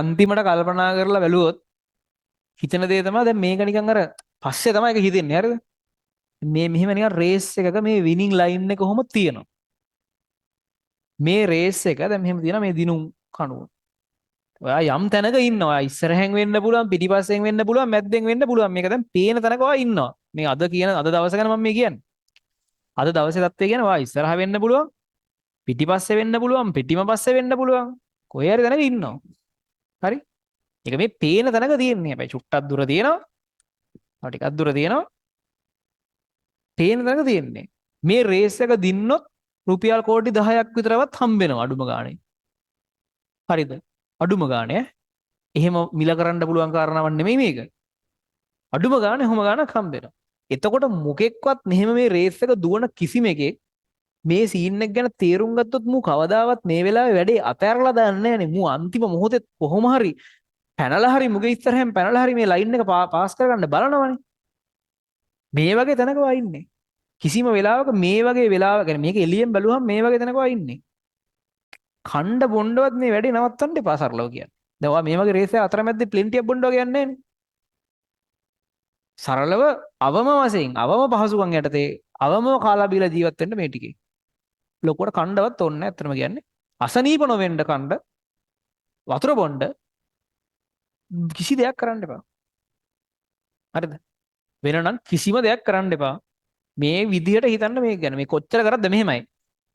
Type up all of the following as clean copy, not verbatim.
අන්තිමට කල්පනා කරලා බැලුවොත් හිතන දේ තමයි දැන් මේක නිකන් අර පස්සේ තමයි ඒක හිතෙන්නේ හරිද? මේ මෙහෙම නිකන් රේස් එකක මේ විනිං ලයින් එක කොහොමද තියෙනවා? මේ රේස් එක දැන් මෙහෙම තියෙනවා මේ දිනුම් කණුව. ඔයා යම් තැනක ඉන්නවා. ඉස්සරහෙන් වෙන්න පුළුවන්, පිටිපස්සෙන් වෙන්න පුළුවන්, මැද්දෙන් වෙන්න පුළුවන්. මේක දැන් පේන තැනක ඔයා ඉන්නවා. මේ අද දවස ගැන මම මේ කියන්නේ. අද දවසේ தත්ත්වය කියන්නේ ඔයා ඉස්සරහ වෙන්න පුළුවන්, පිටිපස්සේ වෙන්න පුළුවන්, පිටිම පස්සේ වෙන්න පුළුවන්. කොහේ හරි තැනක ඉන්නවා. හරි? ඒක මේ පේන තැනක තියෙන්නේ. හැබැයි චුට්ටක් දුර තියෙනවා. තව ටිකක් දුර තියෙනවා. පේන තැනක තියෙන්නේ. මේ රේස් එක දින්නොත් රුපියල් කෝටි 10ක් විතරවත් හම්බ වෙනවා අඩුම ගානේ. හරිද? අඩුම ගානේ. එහෙම මිල කරන්න පුළුවන් කාරණාවක් නෙමෙයි මේක. අඩුම ගානේ කොහොම ගානක් හම්බ වෙනවා. එතකොට මොකෙක්වත් මෙහෙම මේ රේස් එක දුවන කිසිම එකෙක් මේ සීන් එක ගැන තේරුම් ගත්තොත් මූ කවදාවත් මේ වෙලාවේ වැඩේ අතෑරලා දාන්නේ නැහැ නේ. මූ අන්තිම මොහොතේ කොහොම හරි පැනලා හරි මුගේ ඉස්සරහෙන් පැනලා හරි මේ ලයින් එක පාස් කරගන්න බලනවනේ. මේ වගේ තැනක වා ඉන්නේ. කිසිම වෙලාවක මේ වගේ වෙලාවක يعني මේක එළියෙන් බැලුවහම මේ වගේ තැනක වා ඉන්නේ. ඛණ්ඩ බොණ්ඩවත් මේ වැඩේ නවත්තන්න එපා සරලව කියන්නේ. දැන් ඔයා මේ වගේ රේස් එක අතරමැද්දේ ප්ලෙන්ටි ඔෆ් බොණ්ඩ වගේ යන්නේ නැහැ. සරලව අවම වශයෙන් අවම පහසුකම් යටතේ අවමව කාලා බීලා ජීවත් වෙන්න මේ ටිකේ. ලොකුවට කණ්ඩවත් ඕනේ නැහැ අත්‍තරම කියන්නේ. අසනීප නොවෙන්න කණ්ඩ වතුර බොන්න කිසි දෙයක් කරන්න එපා. හරිද? වෙන නම් කිසිම දෙයක් කරන්න එපා. මේ විදිහට හිතන්න මේක ගැන. මේ කොච්චර කරද්ද මෙහෙමයි.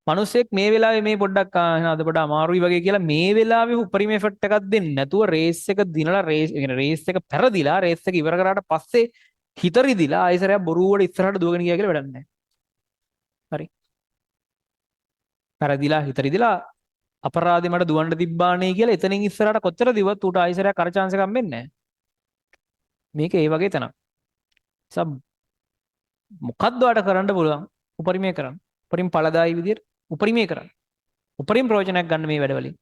මිනිස්සෙක් මේ වෙලාවේ මේ පොඩ්ඩක් අද පොඩ අමාරුයි වගේ කියලා මේ වෙලාවේ උපරිම එෆර්ට් එකක් දෙන්නේ නැතුව රේස් එක දිනලා රේස් එක පෙරදිලා රේස් එක ඉවර කරාට පස්සේ හිත රිදිලා ආයෙසරයක් බොරුවට ඉස්සරහට දුවගෙන ගියා කියලා වැඩක් නැහැ. හරි. පෙරදිලා හිත රිදිලා අපරාධෙ මට දුවන්න තිබ්බානේ කියලා එතනින් ඉස්සරහට කොච්චර දිව්වත් ඌට ආයෙසරයක් අර chance එකක් හම්බෙන්නේ නැහැ. මේක ඒ වගේ තැනක්. සබ් මොකද්ද ඔයාලට කරන්න පුළුවන්? උපරිමය කරන්න. උපරිම ඵලදායී විදියට උපරිමය කරන්න. උපරිම ප්‍රයෝජනයක් ගන්න මේ වැඩවලින්.